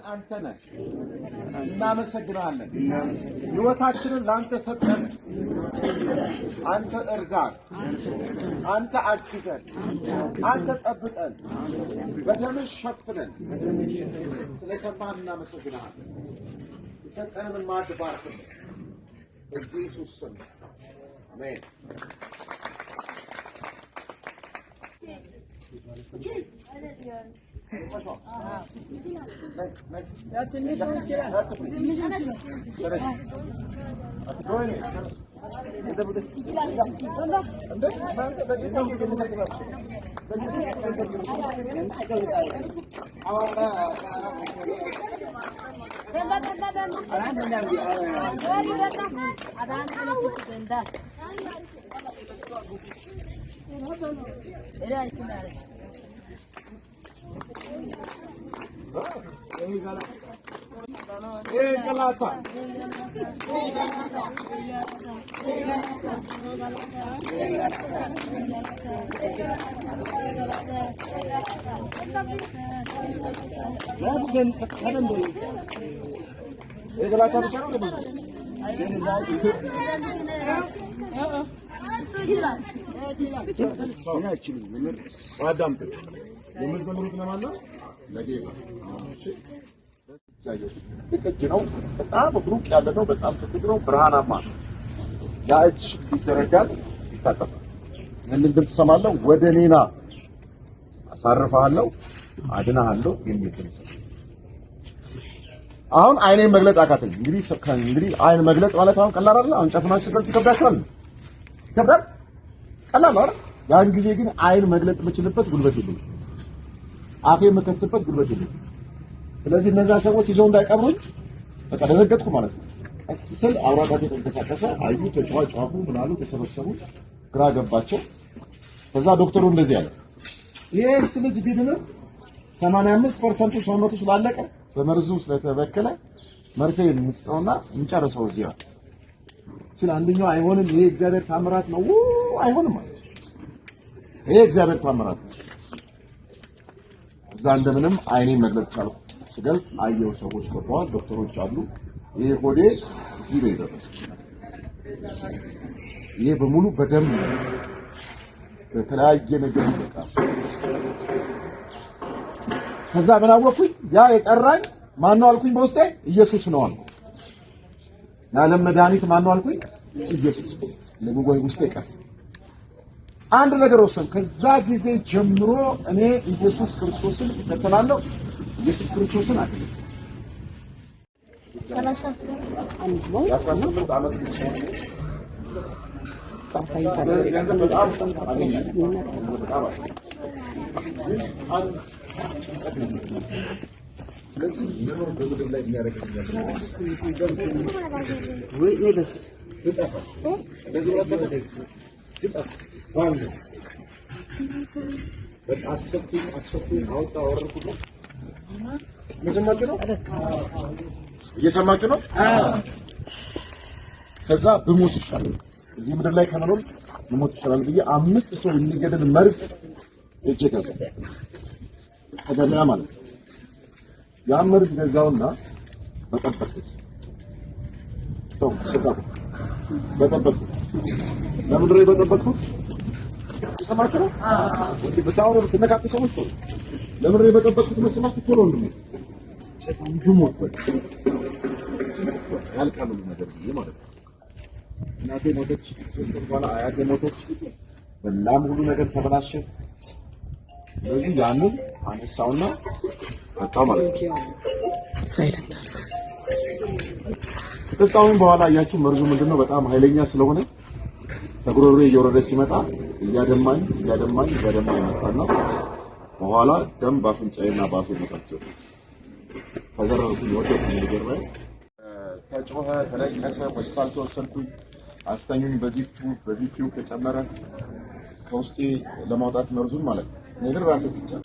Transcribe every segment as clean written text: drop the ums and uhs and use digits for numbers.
አንተ ነህ። እናመሰግናለን። ሕይወታችንን ላንተ ሰጠን። አንተ እርዳን፣ አንተ አግዘን፣ አንተ ጠብቀን፣ በደምህ ሸፍነን። ስለሰማን እናመሰግናለን። የሰጠንን ማዕድ ባርክልን በኢየሱስ ስም አሜን። የምትዘምሩት ለማን ነው? ለጌታ እጅ ነው። በጣም ብሩቅ ያለ ነው። በጣም ትልቅ ነው። ብርሃናማ ነው። ያ እጅ ይዘረጋል፣ ይታጠፋል። ይህንን ድምፅ ሰማለሁ። ወደ እኔ ና አሳርፍሃለሁ፣ አድናሃለሁ የሚል ድምፅ። አሁን አይኔን መግለጥ አቃተኝ። እንግዲህ አይን መግለጥ ማለት አሁን ቀላል አይደል? አሁን ጨፍናችሁ ስትገልጡ ይከብዳችኋል። ይከብዳል። ቀላል አይደል? ያን ጊዜ ግን አይን መግለጥ የምችልበት ጉልበት የለኝም። አፌ የምከፍትበት ጉልበት የለኝም። ስለዚህ እነዛ ሰዎች ይዘው እንዳይቀብሩኝ በቃ ደነገጥኩ ማለት ነው። ስል አውራጣቴ ተንቀሳቀሰ። አዩ፣ ተጫዋጫፉ፣ ምናሉ፣ ተሰበሰቡ። ግራ ገባቸው። ከዛ ዶክተሩ እንደዚህ አለ፣ ይሄ ልጅ ቢድንም 85% ሰውነቱ ስላለቀ በመርዙ ስለተበከለ መርፌ እንስጠውና እንጨርሰው እዚህ አለ። ስለ አንደኛው አይሆንም፣ ይሄ እግዚአብሔር ታምራት ነው። አይሆንም ማለት ይሄ እግዚአብሔር ታምራት ነው። እዛ እንደምንም አይኔን መግለጥ ቻልኩ። ስገልጥ አየው፣ ሰዎች ገባዋል፣ ዶክተሮች አሉ። ይሄ ሆዴ እዚህ ነው የደረሰው። ይሄ በሙሉ በደም በተለያየ ነገር ይበቃል። ከዛ ምን አወቅኩኝ? ያ የጠራኝ ማን ነው አልኩኝ። በውስጤ ኢየሱስ ነው አልኩ። የዓለም መድኃኒት ማን ነው አልኩኝ? ኢየሱስ። ለምንጎይ ውስጤ ቀስ አንድ ነገር ወሰን። ከዛ ጊዜ ጀምሮ እኔ ኢየሱስ ክርስቶስን እከተላለሁ። ኢየሱስ ክርስቶስን አገኘ። 18 ዓመት ስለዚህ ይኖር በዚህ ላይ የሚያደርገው አሰብኩኝ አወጣ አወረድኩት። እየሰማችሁ ነው? ከዛ ብሞት ይሻላል እዚህ ምድር ላይ ከመኖር ብሞት ይሻላል ብዬ 5 ሰው የሚገድል መርዝ እጄ ገዛ ከገበያ ማለት ነው። ያ መርዝ ገዛውና በጠበቅኩት በጠበቅኩት። ለምንድን ነው በጠበቅኩት? ሰማችሁ ነው? በታወሩ ተነካኩ ሰዎች ነው። ለምንድን ነው በጠበቅኩት መስማት ቶሎ ነው ሞት ያልቃሉ ነገር ማለት ነው። እናቴ ሞተች፣ 3 ወር በኋላ አያቴ ሞተች። በላም ሁሉ ነገር ተበላሸ። ስለዚህ ያንን አነሳውና በጣም ማለት ነው ሳይለንት ከጣውን በኋላ አያችሁ መርዙ ምንድነው በጣም ኃይለኛ ስለሆነ ተጉሮሬ እየወረደ ሲመጣ እያደማኝ መጣና በኋላ ደም ባፍንጫዬና ባፌ መጣች። ተዘረርኩ ወደት እንደጀመረ ተጮኸ፣ ተለቀሰ፣ ሆስፒታል ተወሰድኩኝ። አስተኙኝ። በዚህ ቲዩብ ተጨመረ ከውስጤ ለማውጣት መርዙን ማለት ነው። ነገር ራሴ ሲቻል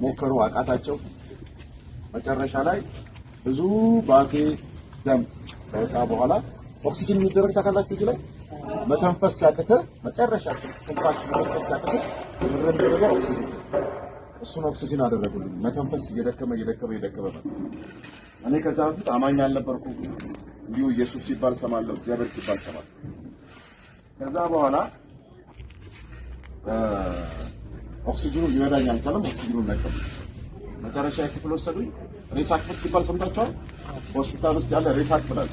ሞከሩ፣ አቃታቸው። መጨረሻ ላይ ብዙ ባፌ ደም ከወጣ በኋላ ኦክሲጅን የሚደረግ ታካላችሁ እዚህ ላይ መተንፈስ ሲያቅተ መጨረሻ ትንፋሽ መተንፈስ ሲያቅተ ምረደረገ ኦክሲጅን እሱን ኦክሲጅን አደረጉልኝ። መተንፈስ እየደከመ እኔ ከዛ በፊት አማኝ አልነበርኩም። እንዲሁ ኢየሱስ ሲባል ሰማለሁ፣ እግዚአብሔር ሲባል ሰማለሁ። ከዛ በኋላ ኦክሲጅኑ ሊረዳኝ አልቻለም። ኦክሲጅኑን ነቀሉ። መጨረሻ ክፍል ወሰዱኝ። ሬሳ ክፍል ሲባል ሰምታችኋል? ሆስፒታል ውስጥ ያለ ሬሳ ክፍል አለ።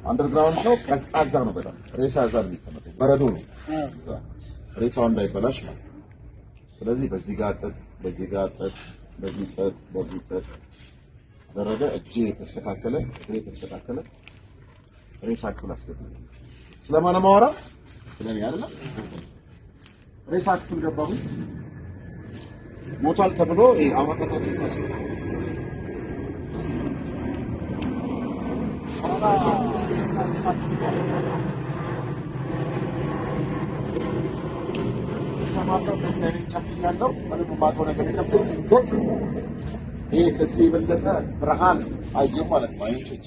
አንደርግራውንድ ነው፣ ቀዝቃዛ ነው በጣም። ሬሳ እዛ ነው የሚቀመጠው፣ በረዶ ነው ሬሳው እንዳይበላሽ ማለት። ስለዚህ በዚህ ጋር ጥጥ፣ በዚህ ጋር ጥጥ፣ በዚህ ጥጥ፣ በዚህ ጥጥ ደረገ። እጄ ተስተካከለ፣ እግሬ ተስተካከለ። ሬሳ ክፍል አስገቡኝ። ስለማን ማወራ? ስለኔ አይደለም። ሬሳ ክፍል ገባሁ። ሞቷል ተብሎ አማካታችን ታስረ ሰማለው ለዛሬ ቻፍኛለሁ። ምንም ማውቀው ነገር የለም። ድንገት ይሄ ከዚህ የበለጠ ብርሃን አየሁ ማለት ነው። አይንቾቻ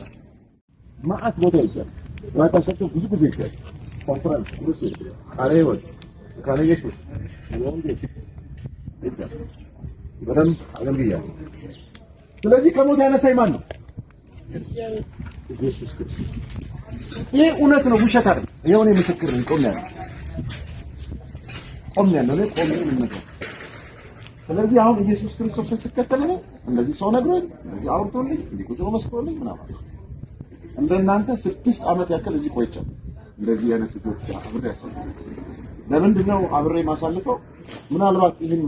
ማአት ቦታ ይገኛል። ማታሰጡ ብዙ ጊዜ ይገኛል። ኮንፈረንስ ሁሉ ቃለ ሕይወት ቃለ ኢየሱስ ወንጌል ይገኛል። በደንብ አገልግያለሁ። ስለዚህ ከሞት ያነሳኝ ማን ነው? ኢየሱስ ክርስቶስ። ይሄ እውነት ነው፣ ውሸት አይደለም። ይሄው እኔ ምስክር ነኝ። ቆም ያለው ነው። ስለዚህ አሁን ኢየሱስ ክርስቶስን ስከተል ነው እንደዚህ ሰው ነግሮኝ፣ እንደዚህ አውርቶልኝ፣ እንዲህ ቁጭ ብሎ መስክሮልኝ ምናምን እንደናንተ 6 ዓመት ያክል እዚህ ቆይቻለሁ። እንደዚህ አይነት ልጆች አብሬ ያሳልፋለሁ። ለምንድን ነው አብሬ ማሳልፈው? ምናልባት ይሄን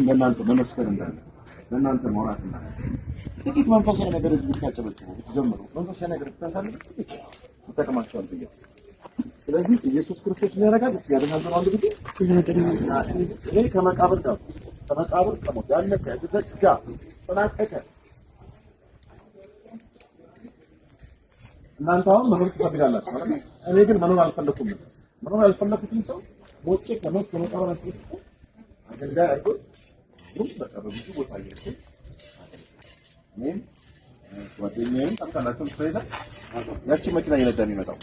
ለእናንተ መመስከር እንዳለ ለእናንተ ማውራት እንዳለ ጥቂት መንፈሳዊ ነገር እዚህ ብታጨበጭቡ ብትዘምሩ መንፈሳዊ ነገር ብታሳልፉ ይጠቅማችኋል ብዬ። ስለዚህ ኢየሱስ ክርስቶስ ያደርጋል ያደርጋል ነው አንዱ ቢት እኔ ከመቃብር ጋር ከመቃብር ከሞት ያለቀ የተዘጋ ተናቀቀ። እናንተ አሁን መኖር ትፈልጋላችሁ ማለት ነው። እኔ ግን መኖር አልፈለኩም። መኖር ያልፈለኩትን ሰው ሞቼ ከሞት ከመቃብር አጥቶ አገልጋይ አድርጎ በቃ በብዙ ቦታ እየሄድኩ እኔም ጓደኛዬም ታውቃላችሁ ፍሬዛ ያቺ መኪና እየነዳ የሚመጣው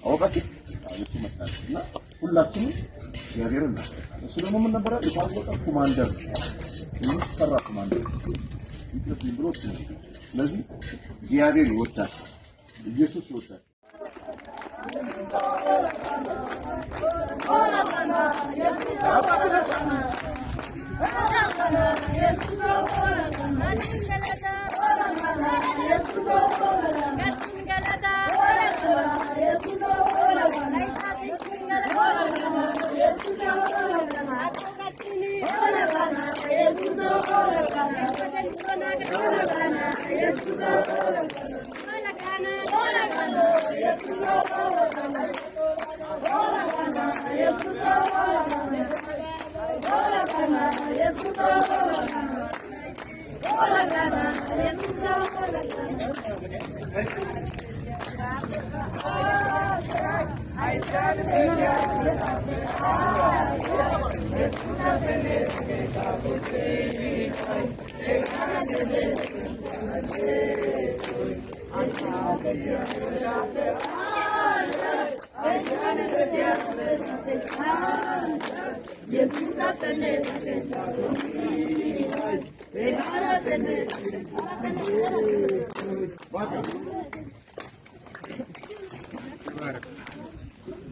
አወቃችሁ? ያቺ መኪና እና ሁላችንም እግዚአብሔርን እሱ ደግሞ ምን ነበረ? የታወቀ ኮማንደር የሚፈራ ኮማንደር ይጥልኝ ብሎ። ስለዚህ እግዚአብሔር ይወዳል፣ ኢየሱስ ይወዳል።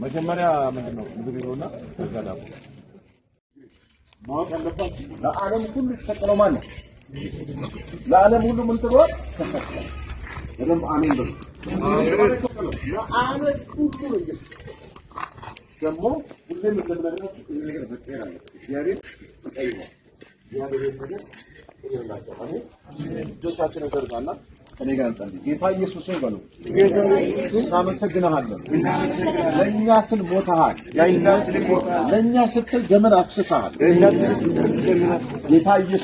መጀመሪያ ምንድነው ምግብ ይሮና ተዛዳቡ ማወቅ ያለባችሁ ለዓለም ሁሉ የተሰቀለው ማን ነው? ለዓለም ሁሉ ምን ተብሏል? ተሰቀለ። በደንብ አሜን በሉ። ለዓለም ሁሉ ነው ኢየሱስ ደግሞ ሁሉም እንደምናገራችሁ ይሄ ነገር በቀር አለ። እግዚአብሔር ይቀይራል። እግዚአብሔር ነገር ይላል። አሜን። ጆቻችንን ዘርጋና ከኔ ጋር እንጸልይ። ጌታ ኢየሱስ ሆይ በሉ። እናመሰግንሃለን። ለእኛ ስል ሞተሃል። ለእኛ ስትል ደምን አፍስሰሃል። ጌታ ኢየሱስ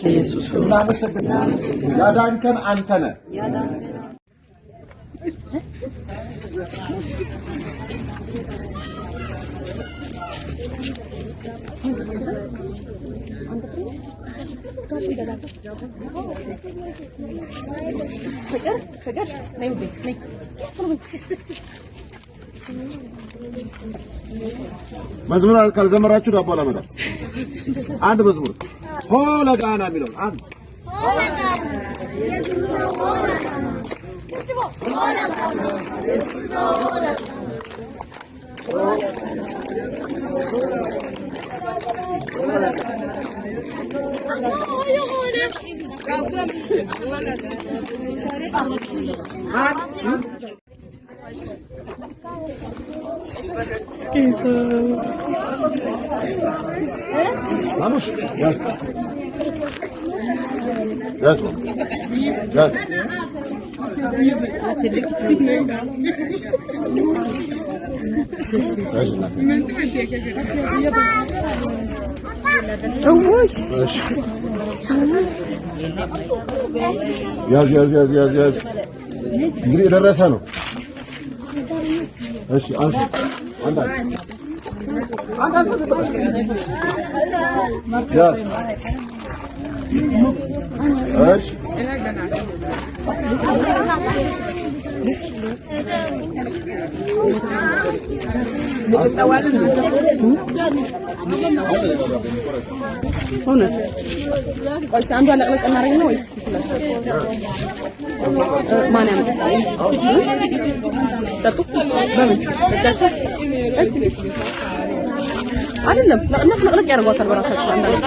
እናመሰግንሃለን። ያዳንከን አንተ ነህ። መዝሙር ካልዘመራችሁ ዳቦ አላመጣም። አንድ መዝሙር ሆለጋና የሚለው አንድ Vamos, ya. Yes, ma'am. Yes. Yes. እንግዲህ የደረሰ ነው። እሺ አንተ አይደለም እነሱ ለቅለቅ ያደርጓታል በራሳቸው አንዳንድ